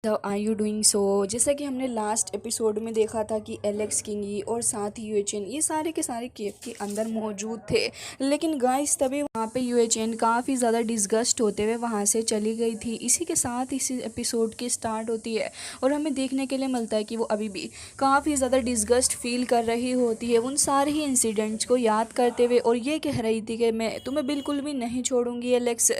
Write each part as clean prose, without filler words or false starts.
How are you doing so. जैसा कि हमने लास्ट एपिसोड में देखा था कि एलेक्स किंगी और साथ ही यूएचएन ये सारे के सारे केव के अंदर मौजूद थे, लेकिन गाइस तभी वहाँ पे यूएचएन काफ़ी ज़्यादा डिस्गस्ट होते हुए वहाँ से चली गई थी। इसी के साथ इसी एपिसोड की स्टार्ट होती है और हमें देखने के लिए मिलता है कि वो अभी भी काफ़ी ज़्यादा डिस्गस्ट फील कर रही होती है उन सारे ही इंसिडेंट्स को याद करते हुए, और ये कह रही थी कि मैं तुम्हें बिल्कुल भी नहीं छोड़ूंगी एलेक्स।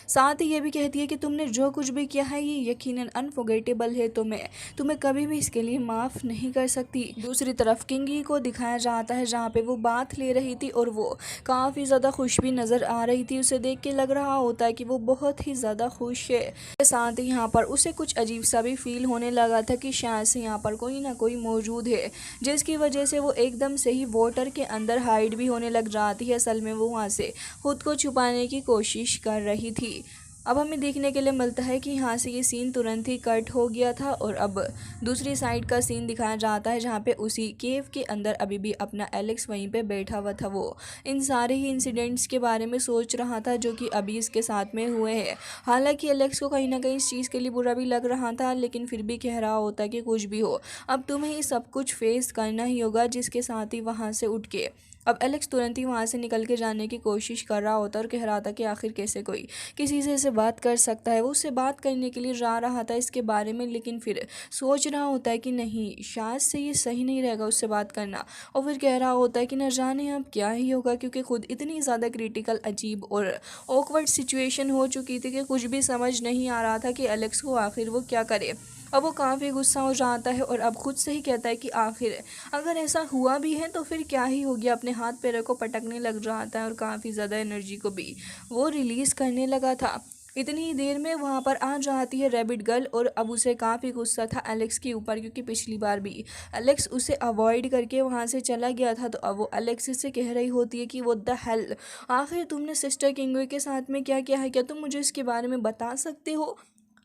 साथ ही ये भी कहती है कि तुमने जो कुछ भी किया है ये यकीनन अनफॉरगेटेबल है, तो मैं तुम्हें कभी भी इसके लिए माफ़ नहीं कर सकती। दूसरी तरफ किंगी को दिखाया जाता है जहाँ पे वो बात ले रही थी और वो काफ़ी ज़्यादा खुश भी नज़र आ रही थी। उसे देख के लग रहा होता है कि वो बहुत ही ज़्यादा खुश है। साथ ही यहाँ पर उसे कुछ अजीब सा भी फील होने लगा था कि शायद से यहाँ पर कोई ना कोई मौजूद है, जिसकी वजह से वो एकदम से ही वाटर के अंदर हाइड भी होने लग जाती है। असल में वो वहाँ से खुद को छुपाने की कोशिश कर रही थी। अब हमें देखने के लिए मिलता है कि यहाँ से ये सीन तुरंत ही कट हो गया था और अब दूसरी साइड का सीन दिखाया जाता है जहाँ पे उसी केव के अंदर अभी भी अपना एलेक्स वहीं पे बैठा हुआ था। वो इन सारे ही इंसिडेंट्स के बारे में सोच रहा था जो कि अभी इसके साथ में हुए हैं। हालांकि एलेक्स को कहीं ना कहीं इस चीज़ के लिए बुरा भी लग रहा था, लेकिन फिर भी कह रहा होता कि कुछ भी हो अब तुम्हें ये सब कुछ फेस करना ही होगा। जिसके साथ ही वहाँ से उठ के अब एलेक्स तुरंत ही वहाँ से निकल के जाने की कोशिश कर रहा होता और कह रहा था कि आखिर कैसे कोई किसी से बात कर सकता है। वो उससे बात करने के लिए जा रहा था इसके बारे में, लेकिन फिर सोच रहा होता है कि नहीं शायद से ये सही नहीं रहेगा उससे बात करना। और फिर कह रहा होता है कि न जाने अब क्या ही होगा, क्योंकि खुद इतनी ज़्यादा क्रिटिकल अजीब और ऑकवर्ड सिचुएशन हो चुकी थी कि कुछ भी समझ नहीं आ रहा था कि एलेक्स को आखिर वो क्या करे। अब वो काफ़ी गुस्सा हो जाता है और अब खुद से ही कहता है कि आखिर अगर ऐसा हुआ भी है तो फिर क्या ही हो गया। अपने हाथ पैरों को पटकने लग जाता है और काफ़ी ज़्यादा एनर्जी को भी वो रिलीज़ करने लगा था। इतनी ही देर में वहाँ पर आ जाती है रैबिट गर्ल और अब उसे काफ़ी गुस्सा था एलेक्स के ऊपर, क्योंकि पिछली बार भी एलेक्स उसे अवॉइड करके वहाँ से चला गया था। तो अब वो एलेक्स से कह रही होती है कि वो द हेल आखिर तुमने सिस्टर किंगवे के साथ में क्या किया है, क्या तुम मुझे इसके बारे में बता सकते हो।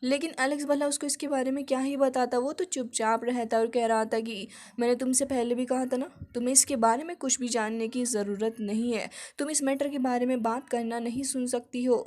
लेकिन एलेक्स भला उसको इसके बारे में क्या ही बताता, वो तो चुपचाप रहता और कह रहा था कि मैंने तुमसे पहले भी कहा था ना तुम्हें इसके बारे में कुछ भी जानने की ज़रूरत नहीं है, तुम इस मैटर के बारे में बात करना नहीं सुन सकती हो।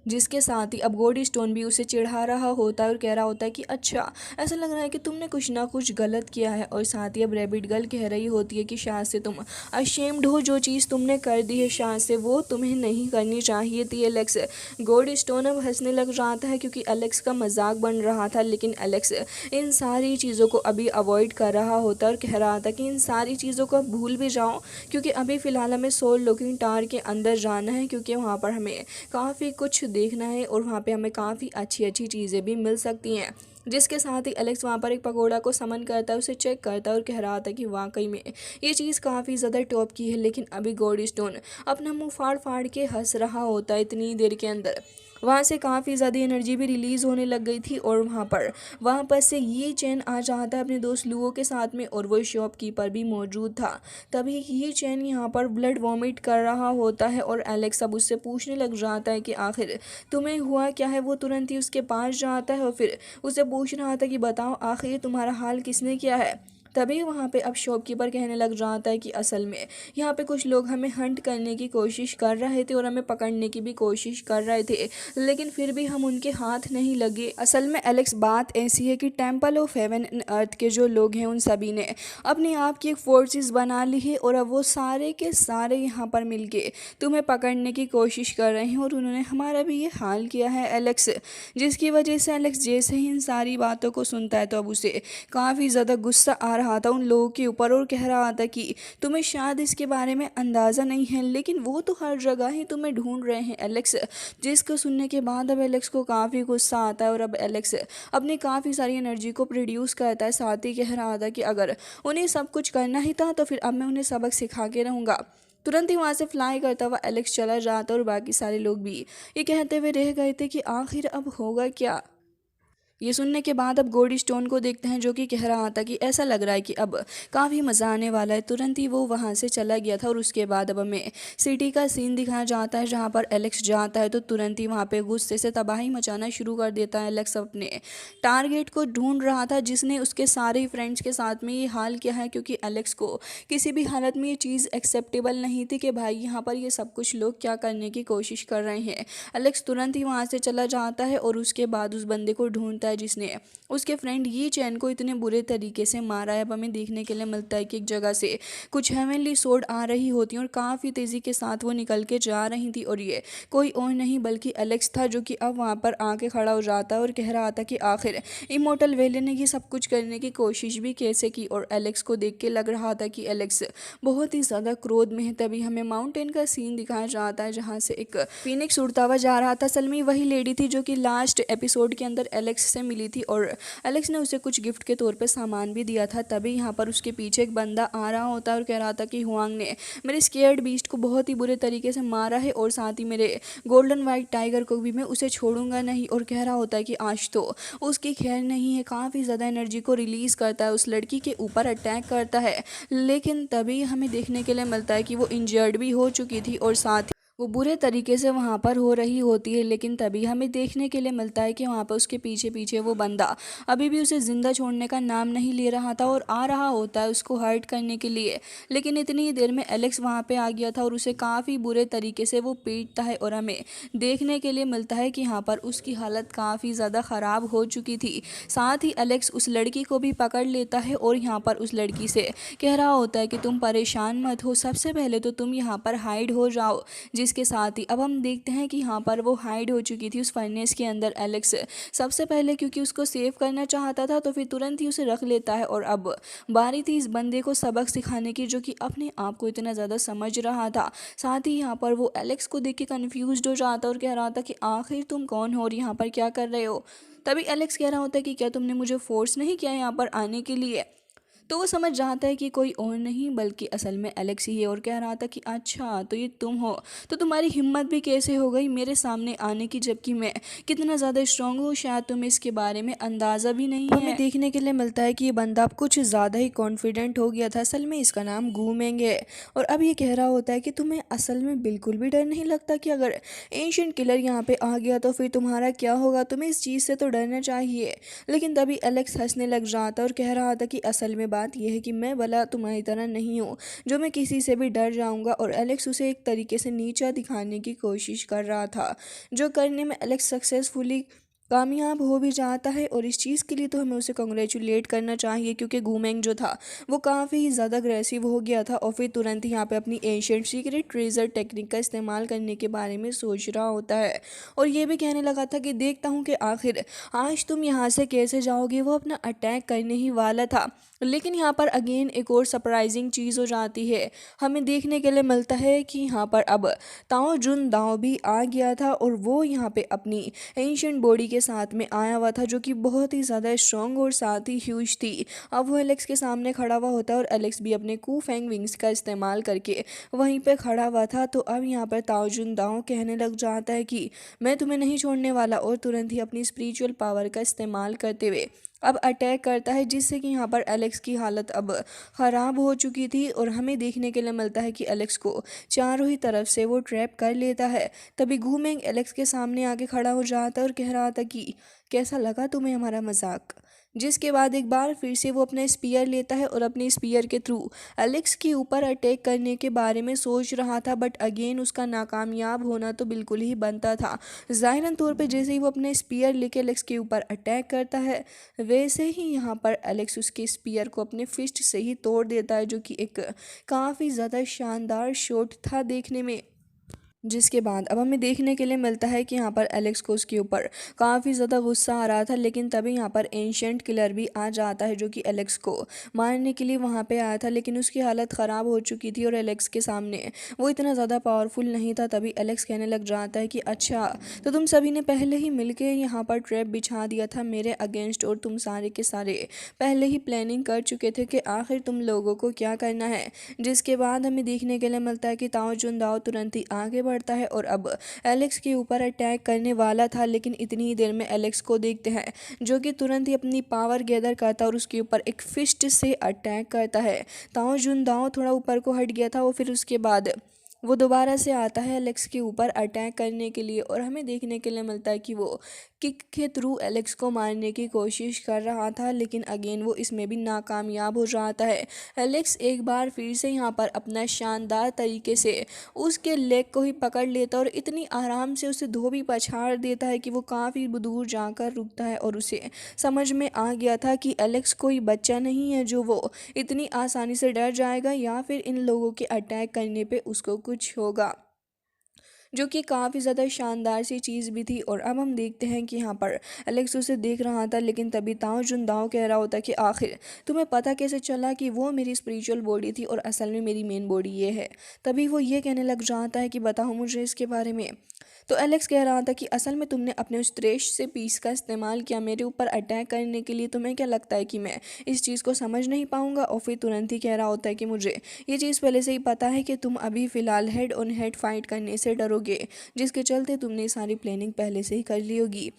जिसके साथ ही अब गोल्डी स्टोन भी उसे चिढ़ा रहा होता है और कह रहा होता है कि अच्छा ऐसा लग रहा है कि तुमने कुछ ना कुछ गलत किया है। और साथ ही अब रैबिट गर्ल कह रही होती है कि शायद से तुम अशेम्ड हो, जो चीज़ तुमने कर दी है शायद से वो तुम्हें नहीं करनी चाहिए थी एलेक्स। गोल्डी स्टोन अब हंसने लग जाता है क्योंकि एलेक्स का मजाक बन रहा था, लेकिन एलेक्स इन सारी चीज़ों को अभी अवॉइड कर रहा होता और कह रहा था कि इन सारी चीज़ों को भूल भी जाओ, क्योंकि अभी फ़िलहाल हमें सोल लुकिंग टावर के अंदर जाना है, क्योंकि वहाँ पर हमें काफ़ी कुछ देखना है और वहाँ पे हमें काफ़ी अच्छी अच्छी चीज़ें भी मिल सकती हैं। जिसके साथ ही एलेक्स वहाँ पर एक पकोड़ा को समन करता है, उसे चेक करता है और कह रहा था कि वाकई में ये चीज़ काफ़ी ज़्यादा टॉप की है। लेकिन अभी गोल्डी स्टोन अपना मुंह फाड़ फाड़ के हंस रहा होता है इतनी देर के अंदर। वहाँ से काफ़ी ज़्यादा एनर्जी भी रिलीज़ होने लग गई थी और वहाँ पर से ये चैन आ जाता है अपने दोस्त लुओ के साथ में और वो शॉपकीपर भी मौजूद था। तभी ये चैन यहाँ पर ब्लड वॉमिट कर रहा होता है और एलेक्स अब उससे पूछने लग जाता है कि आखिर तुम्हें हुआ क्या है। वो तुरंत ही उसके पास जाता है और फिर उसे पूछ रहा था कि बताओ आखिर तुम्हारा हाल किसने किया है। तभी वहाँ पे अब शॉपकीपर कहने लग जाता है कि असल में यहाँ पे कुछ लोग हमें हंट करने की कोशिश कर रहे थे और हमें पकड़ने की भी कोशिश कर रहे थे, लेकिन फिर भी हम उनके हाथ नहीं लगे। असल में एलेक्स बात ऐसी है कि temple of heaven and earth के जो लोग हैं उन सभी ने अपने आप की एक फोर्सेस बना ली है और अब वो सारे के सारे यहाँ पर मिलके तुम्हें पकड़ने की कोशिश कर रहे हैं और उन्होंने हमारा भी ये हाल किया है एलेक्स। जिसकी वजह से एलेक्स जैसे ही इन सारी बातों को सुनता है तो अब उसे काफ़ी ज़्यादा गुस्सा आ रहा था उन लोगों के ऊपर और कह रहा था कि तुम्हें शायद इसके बारे में अंदाज़ा नहीं है, लेकिन वो तो हर जगह ही तुम्हें ढूंढ रहे हैं एलेक्स। जिसको सुनने के बाद अब एलेक्स को काफ़ी गुस्सा आता है और अब एलेक्स अपनी काफ़ी सारी एनर्जी को प्रोड्यूस करता है। साथ ही कह रहा था कि अगर उन्हें सब कुछ करना ही था तो फिर अब मैं उन्हें सबक सिखा के रहूँगा। तुरंत ही वहाँ से फ्लाई करता हुआ एलेक्स चला जाता और बाकी सारे लोग भी ये कहते हुए रह गए थे कि आखिर अब होगा क्या। ये सुनने के बाद अब गोल्डी स्टोन को देखते हैं जो कि कह रहा था कि ऐसा लग रहा है कि अब काफ़ी मज़ा आने वाला है। तुरंत ही वो वहाँ से चला गया था और उसके बाद अब हमें सिटी का सीन दिखाया जाता है जहाँ पर एलेक्स जाता है तो तुरंत ही वहाँ पे गुस्से से तबाही मचाना शुरू कर देता है। एलेक्स अपने टारगेट को ढूंढ रहा था जिसने उसके सारे फ्रेंड्स के साथ में ये हाल किया है, क्योंकि एलेक्स को किसी भी हालत में ये चीज़ एक्सेप्टेबल नहीं थी कि भाई यहाँ पर ये सब कुछ लोग क्या करने की कोशिश कर रहे हैं। एलेक्स तुरंत ही वहाँ से चला जाता है और उसके बाद उस बंदे को ढूंढता होता है जिसने उसके फ्रेंड ये चैन को इतने बुरे तरीके से मारा है। अब हमें देखने के लिए मिलता है कि एक जगह से कुछ हेवनली सोड आ रही होती है और काफ़ी तेज़ी के साथ वो निकल के जा रही थी, और ये कोई और नहीं बल्कि एलेक्स था, जो कि अब वहाँ पर आके खड़ा हो जाता है और कह रहा था कि आखिर इमोर्टल वेले ने ये सब कुछ करने की कोशिश भी कैसे की। और एलेक्स को देख के लग रहा था कि एलेक्स बहुत ही ज़्यादा क्रोध में है। तभी हमें माउंटेन का सीन दिखाया जाता है जहाँ से एक फीनिक्स उड़ता हुआ जा रहा था। असल में वही लेडी थी जो कि लास्ट एपिसोड के अंदर एलेक्स से मिली थी और एलेक्स ने उसे कुछ गिफ्ट के तौर पे सामान भी दिया था। तभी यहाँ पर उसके पीछे एक बंदा आ रहा होता है और कह रहा था कि हुआंग ने मेरे स्केयर्ड बीस्ट को बहुत ही बुरे तरीके से मारा है और साथ ही मेरे गोल्डन वाइट टाइगर को भी मैं उसे छोड़ूंगा नहीं। और कह रहा होता है कि आज तो उसकी खैर नहीं है, काफ़ी ज़्यादा एनर्जी को रिलीज़ करता है, उस लड़की के ऊपर अटैक करता है। लेकिन तभी हमें देखने के लिए मिलता है कि वो इंजर्ड भी हो चुकी थी और साथ वो बुरे तरीके से वहाँ पर हो रही होती है। लेकिन तभी हमें देखने के लिए मिलता है कि वहाँ पर उसके पीछे पीछे वो बंदा अभी भी उसे ज़िंदा छोड़ने का नाम नहीं ले रहा था और आ रहा होता है उसको हर्ट करने के लिए। लेकिन इतनी ही देर में एलेक्स वहाँ पे आ गया था और उसे काफ़ी बुरे तरीके से वो पीटता है और हमें देखने के लिए मिलता है कि यहाँ पर उसकी हालत काफ़ी ज़्यादा ख़राब हो चुकी थी। साथ ही एलेक्स उस लड़की को भी पकड़ लेता है और यहाँ पर उस लड़की से कह रहा होता है कि तुम परेशान मत हो, सबसे पहले तो तुम यहाँ पर हाइड हो जाओ। जिसके साथ ही अब हम देखते हैं कि यहाँ पर वो हाइड हो चुकी थी उस फर्नेस के अंदर। एलेक्स सबसे पहले क्योंकि उसको सेव करना चाहता था तो फिर तुरंत ही उसे रख लेता है और अब बारी थी इस बंदे को सबक सिखाने की, जो कि अपने आप को इतना ज़्यादा समझ रहा था। साथ ही यहाँ पर वो एलेक्स को देख के कन्फ्यूज हो जाता और कह रहा था कि आखिर तुम कौन हो और यहाँ पर क्या कर रहे हो। तभी एलेक्स कह रहा होता है कि क्या तुमने मुझे फोर्स नहीं किया यहाँ पर आने के लिए। तो वो समझ जाता है कि कोई और नहीं बल्कि असल में एलेक्स ही है और कह रहा था कि अच्छा तो ये तुम हो, तो तुम्हारी हिम्मत भी कैसे हो गई मेरे सामने आने की, जबकि मैं कितना ज़्यादा स्ट्रांग हूँ, शायद तुम्हें इसके बारे में अंदाज़ा भी नहीं है। हमें देखने के लिए मिलता है कि ये बंदा अब कुछ ज़्यादा ही कॉन्फिडेंट हो गया था। असल में इसका नाम गूमेंग है और अब ये कह रहा होता है कि तुम्हें असल में बिल्कुल भी डर नहीं लगता कि अगर एंशिएंट किलर यहाँ पे आ गया तो फिर तुम्हारा क्या होगा, तुम्हें इस चीज़ से तो डरना चाहिए। लेकिन तभी एलेक्स हंसने लग जाता और कह रहा था कि असल में बात यह है कि मैं भला तुम्हारी तरह नहीं हूँ जो मैं किसी से भी डर जाऊंगा। और एलेक्स उसे एक तरीके से नीचा दिखाने की कोशिश कर रहा था, जो करने में एलेक्स सक्सेसफुली कामयाब हो भी जाता है। और इस चीज़ के लिए तो हमें उसे कॉन्ग्रेचुलेट करना चाहिए क्योंकि गूमेंग जो था वो काफ़ी ज़्यादा अग्रेसिव हो गया था और फिर तुरंत ही यहाँ पे अपनी एंशिएंट सीक्रेट ट्रेजर टेक्निक का इस्तेमाल करने के बारे में सोच रहा होता है और ये भी कहने लगा था कि देखता हूँ कि आखिर आज तुम यहाँ से कैसे जाओगे। वो अपना अटैक करने ही वाला था, लेकिन यहाँ पर अगेन एक और सरप्राइजिंग चीज़ हो जाती है। हमें देखने के लिए मिलता है कि यहाँ पर अब ताओ जुन दाओ भी आ गया था और वो यहाँ पे अपनी एंशिएंट बॉडी के साथ में आया हुआ था, जो कि बहुत ही ज़्यादा स्ट्रॉन्ग और साथ ही ह्यूज थी। अब वो एलेक्स के सामने खड़ा हुआ होता है और एलेक्स भी अपने कू फैंग विंग्स का इस्तेमाल करके वहीं पे खड़ा हुआ था। तो अब यहाँ पर ताओ जुन दाओ कहने लग जाता है कि मैं तुम्हें नहीं छोड़ने वाला और तुरंत ही अपनी स्पिरिचुअल पावर का इस्तेमाल करते हुए अब अटैक करता है, जिससे कि यहाँ पर एलेक्स की हालत अब ख़राब हो चुकी थी। और हमें देखने के लिए मिलता है कि एलेक्स को चारों ही तरफ से वो ट्रैप कर लेता है। तभी गूमेंग एलेक्स के सामने आके खड़ा हो जाता है और कह रहा था कि कैसा लगा तुम्हें हमारा मजाक। जिसके बाद एक बार फिर से वो अपना स्पीयर लेता है और अपने स्पीयर के थ्रू एलेक्स के ऊपर अटैक करने के बारे में सोच रहा था, बट अगेन उसका नाकामयाब होना तो बिल्कुल ही बनता था। ज़ाहिरन तौर पे जैसे ही वो अपने स्पीयर लेके एलेक्स के ऊपर अटैक करता है वैसे ही यहाँ पर एलेक्स उसके स्पीयर को अपने फिस्ट से ही तोड़ देता है, जो कि एक काफ़ी ज़्यादा शानदार शॉट था देखने में। जिसके बाद अब हमें देखने के लिए मिलता है कि यहाँ पर एलेक्स को उसके ऊपर काफ़ी ज़्यादा गुस्सा आ रहा था, लेकिन तभी यहाँ पर एंशिएंट किलर भी आ जाता है जो कि एलेक्स को मारने के लिए वहाँ पे आया था। लेकिन उसकी हालत ख़राब हो चुकी थी और एलेक्स के सामने वो इतना ज़्यादा पावरफुल नहीं था। तभी एलेक्स कहने लग जाता है कि अच्छा तो तुम सभी ने पहले ही मिल के यहाँ पर ट्रैप बिछा दिया था मेरे अगेंस्ट और तुम सारे के सारे पहले ही प्लानिंग कर चुके थे कि आखिर तुम लोगों को क्या करना है। जिसके बाद हमें देखने के लिए मिलता है कि ताओ जुन दाओ तुरंत ही आगे बढ़ता है और अब एलेक्स के ऊपर अटैक करने वाला था। लेकिन इतनी ही देर में एलेक्स को देखते हैं जो कि तुरंत ही अपनी पावर गैदर करता है और उसके ऊपर एक फिस्ट से अटैक करता है। ताओ जुन दाओ थोड़ा ऊपर को हट गया था और फिर उसके बाद वो दोबारा से आता है एलेक्स के ऊपर अटैक करने के लिए और हमें देखने के लिए मिलता है कि वो किक के थ्रू एलेक्स को मारने की कोशिश कर रहा था, लेकिन अगेन वो इसमें भी नाकामयाब हो जाता है। एलेक्स एक बार फिर से यहाँ पर अपना शानदार तरीके से उसके लेग को ही पकड़ लेता है और इतनी आराम से उसे धोबी पछाड़ देता है कि वो काफ़ी दूर जाकर रुकता है और उसे समझ में आ गया था कि एलेक्स कोई बच्चा नहीं है जो वो इतनी आसानी से डर जाएगा या फिर इन लोगों के अटैक करने पे उसको कुछ होगा, जो कि काफ़ी ज़्यादा शानदार सी चीज़ भी थी। और अब हम देखते हैं कि यहाँ पर एलेक्स उसे देख रहा था, लेकिन तभी ताओ जुनदाओ कह रहा होता कि आखिर तुम्हें पता कैसे चला कि वो मेरी स्पिरिचुअल बॉडी थी और असल में मेरी मेन बॉडी ये है। तभी वो ये कहने लग जाता है कि बताओ मुझे इसके बारे में। तो एलेक्स कह रहा था कि असल में तुमने अपने उस त्रेश से पीस का इस्तेमाल किया मेरे ऊपर अटैक करने के लिए, तुम्हें क्या लगता है कि मैं इस चीज़ को समझ नहीं पाऊंगा। और फिर तुरंत ही कह रहा होता है कि मुझे ये चीज़ पहले से ही पता है कि तुम अभी फ़िलहाल हेड ऑन हेड फाइट करने से डरोगे, जिसके चलते तुमने सारी प्लानिंग पहले से ही कर ली होगी।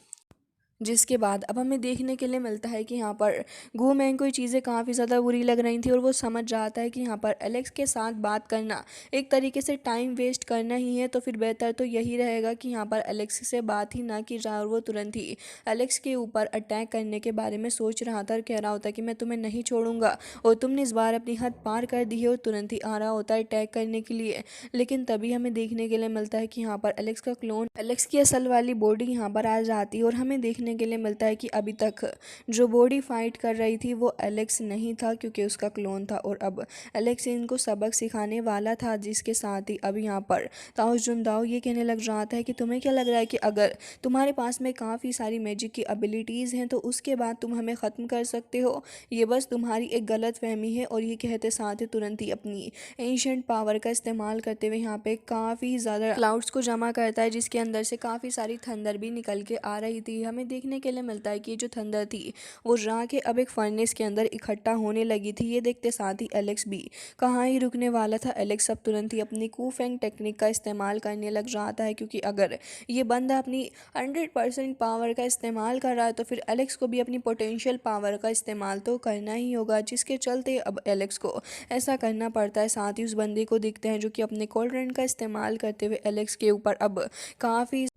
जिसके बाद अब हमें देखने के लिए मिलता है कि यहाँ पर गू मैंग को ये चीज़ें काफ़ी ज़्यादा बुरी लग रही थी और वो समझ जाता है कि यहाँ पर एलेक्स के साथ बात करना एक तरीके से टाइम वेस्ट करना ही है, तो फिर बेहतर तो यही रहेगा कि यहाँ पर एलेक्स से बात ही ना की जाए। और वो तुरंत ही एलेक्स के ऊपर अटैक करने के बारे में सोच रहा था और कह रहा होता कि मैं तुम्हें नहीं छोड़ूंगा और तुमने इस बार अपनी हद पार कर दी है, और तुरंत ही आ रहा होता है अटैक करने के लिए। लेकिन तभी हमें देखने के लिए मिलता है कि यहाँ पर एलेक्स का क्लोन, एलेक्स की असल वाली बॉडी यहाँ पर आ जाती है और हमें देखने के लिए मिलता है कि अभी तक जो बॉडी फाइट कर रही थी वो एलेक्स नहीं था, क्योंकि उसका क्लोन था। और अब एलेक्स इनको सबक सिखाने वाला था, जिसके साथ ही अब यहाँ पर ताओ जुनदाओ ये कहने लग जाता है कि तुम्हें क्या लग रहा है कि अगर तुम्हारे पास में काफ़ी सारी मैजिक की एबिलिटीज़ हैं तो उसके बाद तुम हमें ख़त्म कर सकते हो, ये बस तुम्हारी एक गलत फहमी है। और ये कहते साथ ही तुरंत ही अपनी एंशंट पावर का इस्तेमाल करते हुए यहाँ पे काफ़ी ज़्यादा क्लाउड्स को जमा करता है, जिसके अंदर से काफ़ी सारी थंडर भी निकल के आ रही थी। हमें देखने के लिए मिलता है कि जो थंडर थी वो जाके अब एक फर्नेस के अंदर इकट्ठा होने लगी थी। ये देखते साथ ही एलेक्स भी कहाँ ही रुकने वाला था। एलेक्स अब तुरंत ही अपनी कूफेंग टेक्निक का इस्तेमाल करने लग जाता है, क्योंकि अगर ये बंदा अपनी 100% पावर का इस्तेमाल कर रहा है तो फिर एलेक्स को भी अपनी पोटेंशियल पावर का इस्तेमाल तो करना ही होगा, जिसके चलते अब एलेक्स को ऐसा करना पड़ता है। साथ ही उस बंदे को दिखते हैं जो कि अपने कोल्ड्रेंट का इस्तेमाल करते हुए एलेक्स के ऊपर अब काफ़ी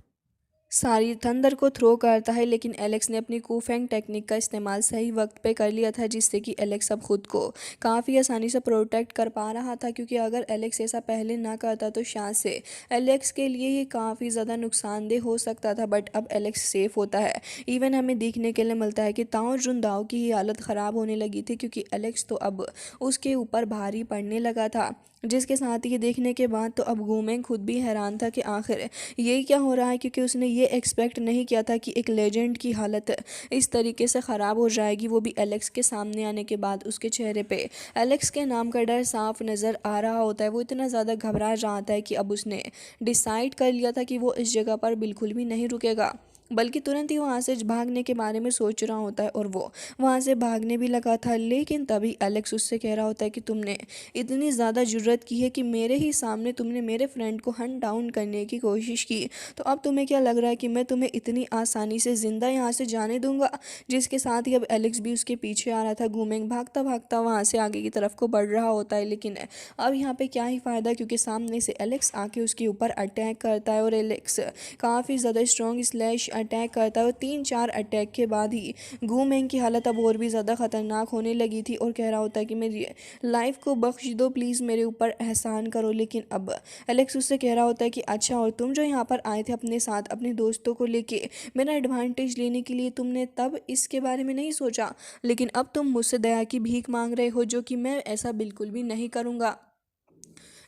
सारी थंडर को थ्रो करता है, लेकिन एलेक्स ने अपनी कूफेंग टेक्निक का इस्तेमाल सही वक्त पे कर लिया था, जिससे कि एलेक्स अब खुद को काफ़ी आसानी से प्रोटेक्ट कर पा रहा था। क्योंकि अगर एलेक्स ऐसा पहले ना करता तो शायद से एलेक्स के लिए ये काफ़ी ज़्यादा नुकसानदेह हो सकता था, बट अब एलेक्स सेफ होता है। इवन हमें देखने के लिए मिलता है कि ताओ जुनदाओ की ही हालत ख़राब होने लगी थी, क्योंकि एलेक्स तो अब उसके ऊपर भारी पड़ने लगा था। जिसके साथ ये देखने के बाद तो अब गूमेंग खुद भी हैरान था कि आखिर ये क्या हो रहा है, क्योंकि उसने ये एक्सपेक्ट नहीं किया था कि एक लेजेंड की हालत इस तरीके से ख़राब हो जाएगी, वो भी एलेक्स के सामने आने के बाद। उसके चेहरे पे एलेक्स के नाम का डर साफ नज़र आ रहा होता है। वो इतना ज़्यादा घबरा जाता है कि अब उसने डिसाइड कर लिया था कि वो इस जगह पर बिल्कुल भी नहीं रुकेगा, बल्कि तुरंत ही वहाँ से भागने के बारे में सोच रहा होता है। और वो वहाँ से भागने भी लगा था, लेकिन तभी एलेक्स उससे कह रहा होता है कि तुमने इतनी ज़्यादा जुर्रत की है कि मेरे ही सामने तुमने मेरे फ्रेंड को हंट डाउन करने की कोशिश की, तो अब तुम्हें क्या लग रहा है कि मैं तुम्हें इतनी आसानी से ज़िंदा यहाँ से जाने दूंगा। जिसके साथ ही अब एलेक्स भी उसके पीछे आ रहा था। घूमेंग भागता भागता वहाँ से आगे की तरफ को बढ़ रहा होता है, लेकिन अब यहाँ पे क्या ही फ़ायदा, क्योंकि सामने से एलेक्स आके उसके ऊपर अटैक करता है और एलेक्स काफ़ी ज़्यादा स्ट्रॉन्ग स्लैश अटैक करता है। और 3-4 अटैक के बाद ही गूमेंग की हालत अब और भी ज़्यादा ख़तरनाक होने लगी थी और कह रहा होता है कि मेरी लाइफ को बख्श दो प्लीज़, मेरे ऊपर एहसान करो। लेकिन अब एलेक्स उससे कह रहा होता है कि अच्छा, और तुम जो यहाँ पर आए थे अपने साथ अपने दोस्तों को लेके मेरा एडवांटेज लेने के लिए, तुमने तब इसके बारे में नहीं सोचा, लेकिन अब तुम मुझसे दया की भीख मांग रहे हो, जो कि मैं ऐसा बिल्कुल भी नहीं करूँगा।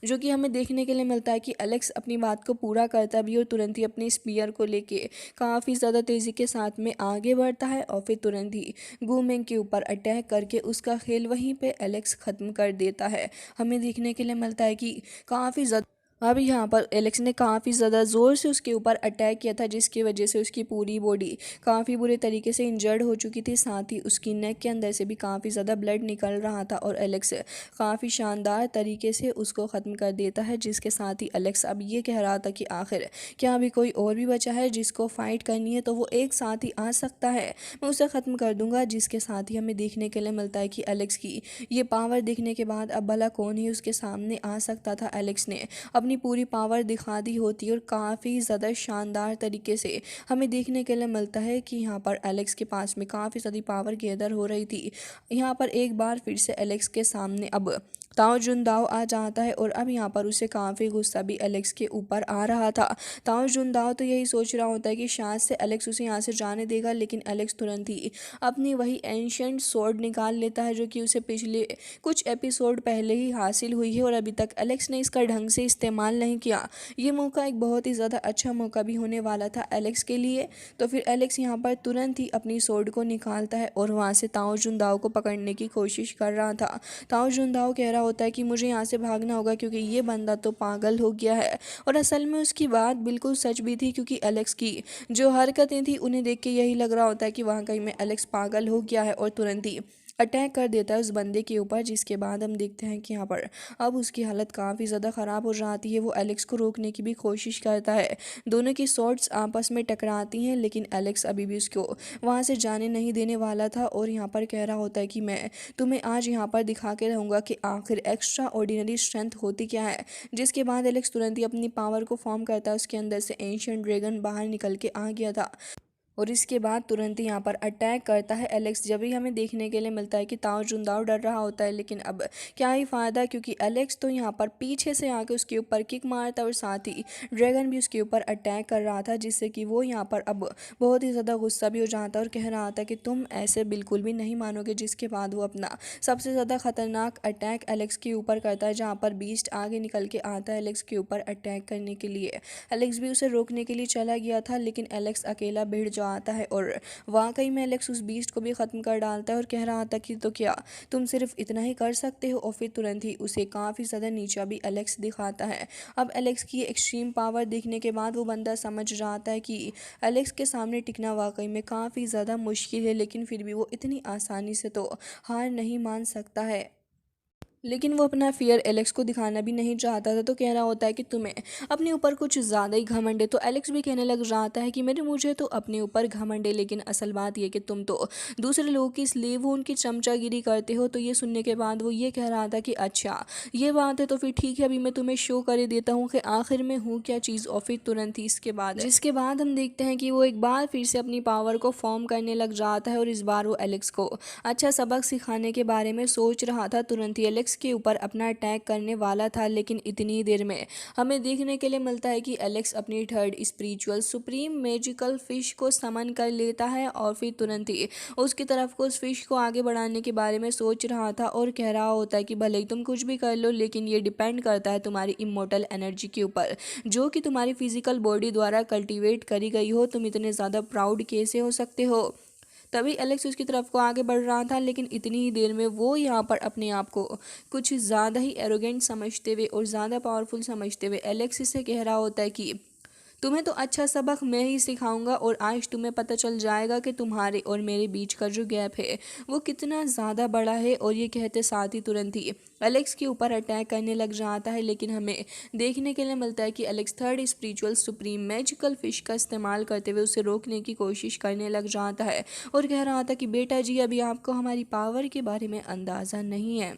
जो कि हमें देखने के लिए मिलता है कि एलेक्स अपनी बात को पूरा करता भी और तुरंत ही अपने स्पीयर को लेके काफ़ी ज़्यादा तेज़ी के साथ में आगे बढ़ता है और फिर तुरंत ही गूमेंग के ऊपर अटैक करके उसका खेल वहीं पे एलेक्स ख़त्म कर देता है। हमें देखने के लिए मिलता है कि काफ़ी ज़्यादा अब यहाँ पर एलेक्स ने काफ़ी ज़्यादा ज़ोर से उसके ऊपर अटैक किया था, जिसकी वजह से उसकी पूरी बॉडी काफ़ी बुरे तरीके से इंजर्ड हो चुकी थी। साथ ही उसकी नेक के अंदर से भी काफ़ी ज़्यादा ब्लड निकल रहा था और एलेक्स काफ़ी शानदार तरीके से उसको ख़त्म कर देता है। जिसके साथ ही एलेक्स अब ये कह रहा था कि आखिर क्या अभी कोई और भी बचा है जिसको फ़ाइट करनी है, तो वो एक साथ ही आ सकता है, मैं उसे ख़त्म कर दूंगा। जिसके साथ ही हमें देखने के लिए मिलता है कि एलेक्स की ये पावर देखने के बाद अब भला कौन ही उसके सामने आ सकता था। एलेक्स ने अपनी पूरी पावर दिखा दी होती और काफ़ी ज़्यादा शानदार तरीके से हमें देखने के लिए मिलता है कि यहाँ पर एलेक्स के पास में काफ़ी ज़्यादा पावर गैदर हो रही थी। यहाँ पर एक बार फिर से एलेक्स के सामने अब ताओ जुनदाओ आ जाता है और अब यहाँ पर उसे काफ़ी गुस्सा भी एलेक्स के ऊपर आ रहा था। ताओ जुनदाओ तो यही सोच रहा होता है कि शायद से एलेक्स उसे यहाँ से जाने देगा, लेकिन एलेक्स तुरंत ही अपनी वही एंशिएंट स्वॉर्ड निकाल लेता है जो कि उसे पिछले कुछ एपिसोड पहले ही हासिल हुई है और अभी तक एलेक्स ने इसका ढंग से इस्तेमाल नहीं किया। ये मौका एक बहुत ही ज़्यादा अच्छा मौका भी होने वाला था एलेक्स के लिए। तो फिर एलेक्स यहाँ पर तुरंत ही अपनी स्वॉर्ड को निकालता है और वहाँ से ताओ जुनदाओ को पकड़ने की कोशिश कर रहा था। ताओ जुनदाओ कह रहा होता है कि मुझे यहाँ से भागना होगा क्योंकि ये बंदा तो पागल हो गया है। और असल में उसकी बात बिल्कुल सच भी थी, क्योंकि एलेक्स की जो हरकतें थी उन्हें देख के यही लग रहा होता है कि वहाँ कहीं में एलेक्स पागल हो गया है और तुरंत ही अटैक कर देता है उस बंदे के ऊपर। जिसके बाद हम देखते हैं कि यहाँ पर अब उसकी हालत काफ़ी ज़्यादा ख़राब हो जाती है। वो एलेक्स को रोकने की भी कोशिश करता है, दोनों की स्वॉर्ड्स आपस में टकराती हैं, लेकिन एलेक्स अभी भी उसको वहाँ से जाने नहीं देने वाला था और यहाँ पर कह रहा होता है कि मैं तुम्हें आज यहाँ पर दिखा के रहूँगा कि आखिर एक्स्ट्रा ऑर्डिनरी स्ट्रेंथ होती क्या है। जिसके बाद एलेक्स तुरंत ही अपनी पावर को फॉर्म करता है, उसके अंदर से एंशिएंट ड्रैगन बाहर निकल के आ गया था और इसके बाद तुरंत ही यहाँ पर अटैक करता है एलेक्स। जब ही हमें देखने के लिए मिलता है कि ताओ जुनदाओ डर रहा होता है, लेकिन अब क्या ही फ़ायदा, क्योंकि एलेक्स तो यहाँ पर पीछे से आके उसके ऊपर किक मारता है और साथ ही ड्रैगन भी उसके ऊपर अटैक कर रहा था, जिससे कि वो यहाँ पर अब बहुत ही ज़्यादा गुस्सा भी हो जाता है और कह रहा था कि तुम ऐसे बिल्कुल भी नहीं मानोगे। जिसके बाद वो अपना सबसे ज़्यादा खतरनाक अटैक एलेक्स के ऊपर करता है, जहाँ पर बीस्ट आगे निकल के आता है एलेक्स के ऊपर अटैक करने के लिए। एलेक्स भी उसे रोकने के लिए चला गया था, लेकिन एलेक्स अकेला भिड़ आता है और वाकई में एलेक्स उस बीस्ट को भी ख़त्म कर डालता है और कह रहा था कि तो क्या तुम सिर्फ इतना ही कर सकते हो। और फिर तुरंत ही उसे काफ़ी ज़्यादा नीचा भी एलेक्स दिखाता है। अब एलेक्स की एक्सट्रीम पावर देखने के बाद वो बंदा समझ जाता है कि एलेक्स के सामने टिकना वाकई में काफ़ी ज़्यादा मुश्किल है, लेकिन फिर भी वो इतनी आसानी से तो हार नहीं मान सकता है। लेकिन वो अपना फियर एलेक्स को दिखाना भी नहीं चाहता था, तो कह रहा होता है कि तुम्हें अपने ऊपर कुछ ज़्यादा ही घमंड है। तो एलेक्स भी कहने लग जाता है कि मुझे तो अपने ऊपर घमंड है, लेकिन असल बात यह कि तुम तो दूसरे लोगों की स्लेव हो, उनकी चमचागिरी करते हो। तो ये सुनने के बाद वो ये कह रहा था कि अच्छा ये बात है, तो फिर ठीक है, अभी मैं तुम्हें शो कर देता हूँ कि आखिर में हूँ क्या चीज़। और फिर तुरंत ही जिसके बाद हम देखते हैं कि वो एक बार फिर से अपनी पावर को फॉर्म करने लग जाता है और इस बार वो एलेक्स को अच्छा सबक सिखाने के बारे में सोच रहा था। तुरंत ही एलेक्स के ऊपर अपना अटैक करने वाला था, लेकिन इतनी देर में हमें देखने के लिए मिलता है कि एलेक्स अपनी third spiritual supreme magical fish को समन कर लेता है और फिर तुरंत ही उसकी तरफ को उस फिश को आगे बढ़ाने के बारे में सोच रहा था और कह रहा होता है कि भले ही तुम कुछ भी कर लो, लेकिन ये डिपेंड करता है तुम्हारी इमोर्टल एनर्जी के ऊपर, जो कि तुम्हारी फिजिकल बॉडी द्वारा कल्टीवेट करी गई हो। तुम इतने ज़्यादा प्राउड कैसे हो सकते हो। तभी एलेक्स उसकी तरफ को आगे बढ़ रहा था, लेकिन इतनी ही देर में वो यहाँ पर अपने आप को कुछ ज़्यादा ही एरोगेंट समझते हुए और ज़्यादा पावरफुल समझते हुए एलेक्स से कह रहा होता है कि तुम्हें तो अच्छा सबक मैं ही सिखाऊंगा और आज तुम्हें पता चल जाएगा कि तुम्हारे और मेरे बीच का जो गैप है वो कितना ज़्यादा बड़ा है। और ये कहते साथ ही तुरंत ही एलेक्स के ऊपर अटैक करने लग जाता है, लेकिन हमें देखने के लिए मिलता है कि Alex third spiritual supreme magical fish का इस्तेमाल करते हुए उसे रोकने की कोशिश करने लग जाता है और कह रहा था कि बेटा जी, अभी आपको हमारी पावर के बारे में अंदाज़ा नहीं है।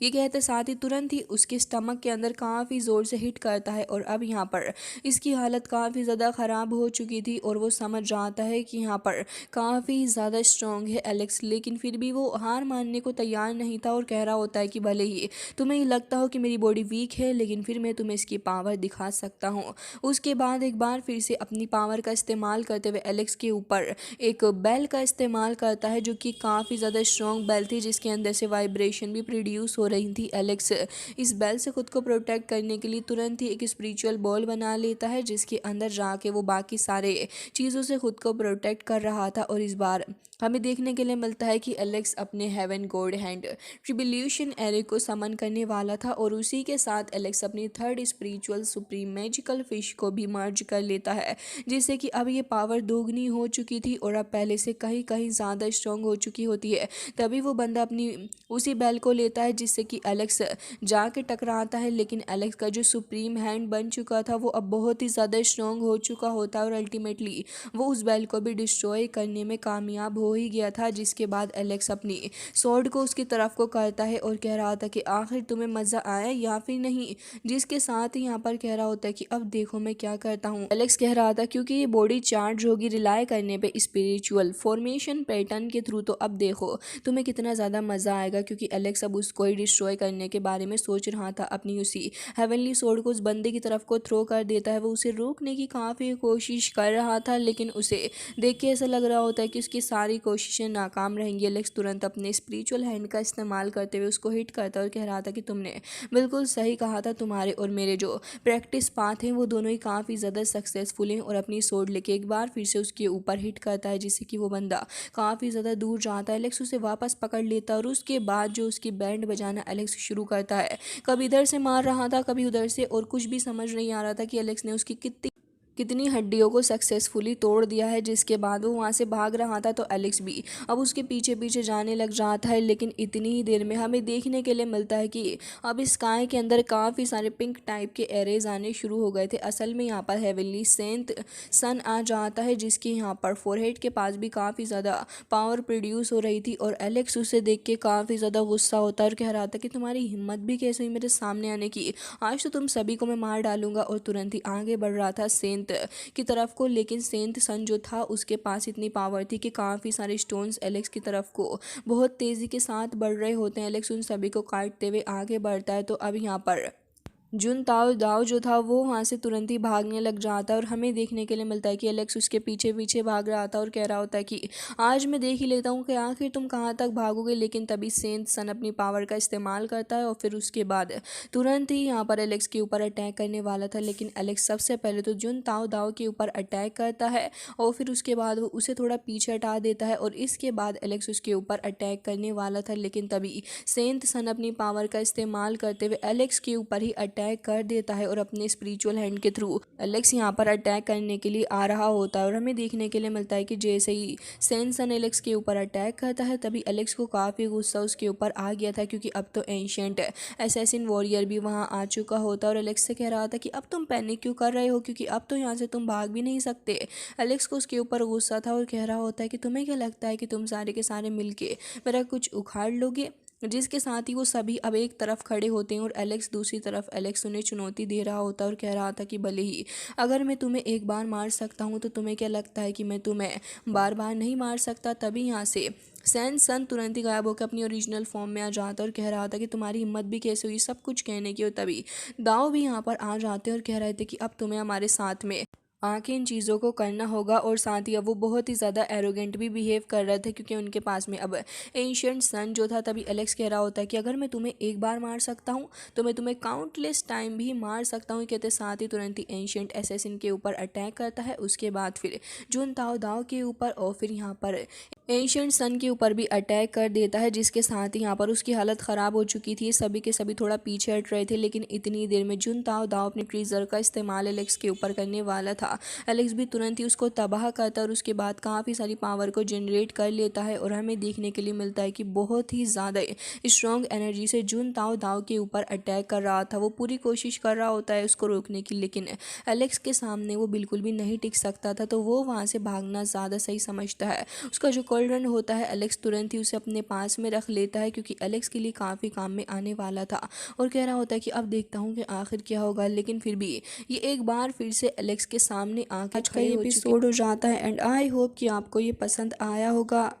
ये कहते साथ ही तुरंत ही उसके स्टमक के अंदर काफ़ी ज़ोर से हिट करता है और अब यहाँ पर इसकी हालत काफ़ी ज़्यादा ख़राब हो चुकी थी और वो समझ जाता है कि यहाँ पर काफ़ी ज़्यादा स्ट्रॉन्ग है एलेक्स, लेकिन फिर भी वो हार मानने को तैयार नहीं था और कह रहा होता है कि भले ही तुम्हें ये लगता हो कि मेरी बॉडी वीक है, लेकिन फिर मैं तुम्हें इसकी पावर दिखा सकता हूँ। उसके बाद एक बार फिर से अपनी पावर का इस्तेमाल करते हुए एलेक्स के ऊपर एक बेल का इस्तेमाल करता है, जो कि काफ़ी ज़्यादा स्ट्रॉन्ग बेल थी, जिसके अंदर से वाइब्रेशन भी प्रोड्यूस हो रही थी। एलेक्स इस बेल से खुद को प्रोटेक्ट करने के लिए तुरंत ही एक स्पिरिचुअल बॉल बना लेता है, जिसके अंदर जाके वो बाकी सारे चीज़ों से खुद को प्रोटेक्ट कर रहा था। और इस बार हमें देखने के लिए मिलता है कि एलेक्स अपने haven God hand tribulation array को समन करने वाला था और उसी के साथ एलेक्स अपनी third spiritual supreme magical fish को भी मर्ज कर लेता है, जिससे कि अब ये पावर दोगुनी हो चुकी थी और अब पहले से कहीं कहीं ज़्यादा स्ट्रॉन्ग हो चुकी होती है। तभी वो बंदा अपनी उसी बेल को लेता है, जिससे कि एलेक्स जाके टकराता है, लेकिन एलेक्स का जो सुप्रीम हैंड बन चुका था वो अब बहुत ही ज़्यादा स्ट्रॉन्ग हो चुका होता है और अल्टीमेटली वो उस बेल को भी डिस्ट्रॉय करने में कामयाब हो हो ही गया था, जिसके बाद एलेक्स अपनी स्वॉर्ड को उसकी तरफ को करता है और कह रहा था कि आखिर तुम्हें मज़ा आया या फिर नहीं, जिसके साथ ही यहाँ पर कह रहा होता है कि अब देखो मैं क्या करता हूँ। एलेक्स कह रहा था क्योंकि ये बॉडी चार्ज होगी रिलाई करने पे स्पिरिचुअल फॉर्मेशन पैटर्न के थ्रू, तो अब देखो तुम्हें कितना ज़्यादा मज़ा आएगा, क्योंकि एलेक्स अब उसको ही डिस्ट्रॉय करने के बारे में सोच रहा था। अपनी उसी हेवनली स्वॉर्ड को उस बंदे की तरफ को थ्रो कर देता है। वो उसे रोकने की काफ़ी कोशिश कर रहा था, लेकिन उसे देख के ऐसा लग रहा होता है कि उसकी सारी कोशिशें नाकाम रहेंगी। एलेक्स तुरंत अपने स्पिरिचुअल हैंड का इस्तेमाल करते हुए उसको हिट करता है और कह रहा था कि तुमने बिल्कुल सही कहा था, तुम्हारे और मेरे जो प्रैक्टिस पाथ हैं वो दोनों ही काफ़ी ज़्यादा सक्सेसफुल हैं। और अपनी स्वॉर्ड लेके एक बार फिर से उसके ऊपर हिट करता है, जिससे कि वो बंदा काफ़ी ज़्यादा दूर जाता है। एलेक्स उसे वापस पकड़ लेता है और उसके बाद जो उसकी बैंड बजाना एलेक्स शुरू करता है। कभी इधर से मार रहा था कभी उधर से, और कुछ भी समझ नहीं आ रहा था कि एलेक्स ने उसकी कितनी हड्डियों को सक्सेसफुली तोड़ दिया है। जिसके बाद वो वहाँ से भाग रहा था, तो एलेक्स भी अब उसके पीछे पीछे जाने लग जाता है। लेकिन इतनी ही देर में हमें देखने के लिए मिलता है कि अब स्काई के अंदर काफ़ी सारे पिंक टाइप के एरेज आने शुरू हो गए थे। असल में यहाँ पर हेवनली सेंट सन आ जाता है, जिसके यहाँ पर फोरहेड के पास भी काफ़ी ज़्यादा पावर प्रोड्यूस हो रही थी। और एलेक्स उसे देख के काफ़ी ज़्यादा गुस्सा होता है और कह रहा था कि तुम्हारी हिम्मत भी कैसे हुई मेरे सामने आने की, आज तो तुम सभी को मैं मार डालूंगा। और तुरंत ही आगे बढ़ रहा था सेंट की तरफ को, लेकिन सेंट सन जो था उसके पास इतनी पावर थी कि काफ़ी सारे स्टोन्स एलेक्स की तरफ को बहुत तेज़ी के साथ बढ़ रहे होते हैं। एलेक्स उन सभी को काटते हुए आगे बढ़ता है। तो अब यहाँ पर जुन ताओ दाओ जो था वो वहाँ से तुरंत ही भागने लग जाता है, और हमें देखने के लिए मिलता है कि एलेक्स उसके पीछे पीछे भाग रहा था और कह रहा होता है कि आज मैं देख ही लेता हूँ कि आखिर तुम कहाँ तक भागोगे। लेकिन तभी सेंट सन अपनी पावर का इस्तेमाल करता है और फिर उसके बाद तुरंत ही यहाँ पर एलेक्स के ऊपर अटैक करने वाला था। लेकिन एलेक्स सबसे पहले तो जुन ताओ दाओ के ऊपर अटैक करता है और फिर उसके बाद वो उसे थोड़ा पीछे हटा देता है, और इसके बाद एलेक्स उसके ऊपर अटैक करने वाला था। लेकिन तभी सेंट सन अपनी पावर का इस्तेमाल करते हुए एलेक्स के ऊपर ही अटैक कर देता है, और अपने स्पिरिचुअल हैंड के थ्रू एलेक्स यहाँ पर अटैक करने के लिए आ रहा होता है। और हमें देखने के लिए मिलता है कि जैसे ही सेंट सन एलेक्स के ऊपर अटैक करता है, तभी एलेक्स को काफ़ी गुस्सा उसके ऊपर आ गया था, क्योंकि अब तो एंशिएंट असैसिन वॉरियर भी वहाँ आ चुका होता है। और एलेक्स से कह रहा था कि अब तुम पैनिक क्यों कर रहे हो, क्योंकि अब तो यहाँ से तुम भाग भी नहीं सकते। एलेक्स को उसके ऊपर गुस्सा था और कह रहा होता है कि तुम्हें क्या लगता है कि तुम सारे के सारे मिलके मेरा कुछ उखाड़ लोगे। जिसके साथ ही वो सभी अब एक तरफ खड़े होते हैं और एलेक्स दूसरी तरफ। एलेक्स उन्हें चुनौती दे रहा होता है और कह रहा था कि भले ही अगर मैं तुम्हें एक बार मार सकता हूँ, तो तुम्हें क्या लगता है कि मैं तुम्हें बार बार नहीं मार सकता। तभी यहाँ से सैन सन तुरंत ही गायब होकर अपनी ओरिजिनल फॉर्म में आ जाता और कह रहा था कि तुम्हारी हिम्मत भी कैसे हुई सब कुछ कहने की। और तभी दाव भी यहाँ पर आ जाते और कह रहे थे कि अब तुम्हें हमारे साथ में आके इन चीज़ों को करना होगा। और साथ ही अब वो बहुत ही ज़्यादा एरोगेंट भी बिहेव कर रहे थे, क्योंकि उनके पास में अब एंशिएंट सन जो था। तभी एलेक्स कह रहा होता है कि अगर मैं तुम्हें एक बार मार सकता हूँ, तो मैं तुम्हें काउंटलेस टाइम भी मार सकता हूँ। कहते साथ ही तुरंत ही एंशिएंट असैसिन के ऊपर अटैक करता है, उसके बाद फिर जुन ताओ दाओ के ऊपर, और फिर यहाँ पर एंशिएंट सन के ऊपर भी अटैक कर देता है। जिसके साथ ही यहाँ पर उसकी हालत ख़राब हो चुकी थी। सभी के सभी थोड़ा पीछे हट रहे थे, लेकिन इतनी देर में जुन ताओ दाओ अपने ट्रीजर का इस्तेमाल एलेक्स के ऊपर करने वाला था। एलेक्स भी तुरंत ही उसको तबाह करता है और उसके बाद काफ़ी सारी पावर को जनरेट कर लेता है। और हमें देखने के लिए मिलता है कि बहुत ही ज़्यादा स्ट्रॉन्ग एनर्जी से जुन ताओ दाओ के ऊपर अटैक कर रहा था। वो पूरी कोशिश कर रहा होता है उसको रोकने की, लेकिन एलेक्स के सामने वो बिल्कुल भी नहीं टिक सकता था। तो वो वहाँ से भागना ज़्यादा सही समझता है। उसका जो कॉल्ड्रन होता है एलेक्स तुरंत ही उसे अपने पास में रख लेता है, क्योंकि एलेक्स के लिए काफ़ी काम में आने वाला था। और कह रहा होता है कि अब देखता हूँ कि आखिर क्या होगा। लेकिन फिर भी ये एक बार फिर से एलेक्स के सामने आके आज का एपिसोड हो जाता है। एंड आई होप कि आपको ये पसंद आया होगा।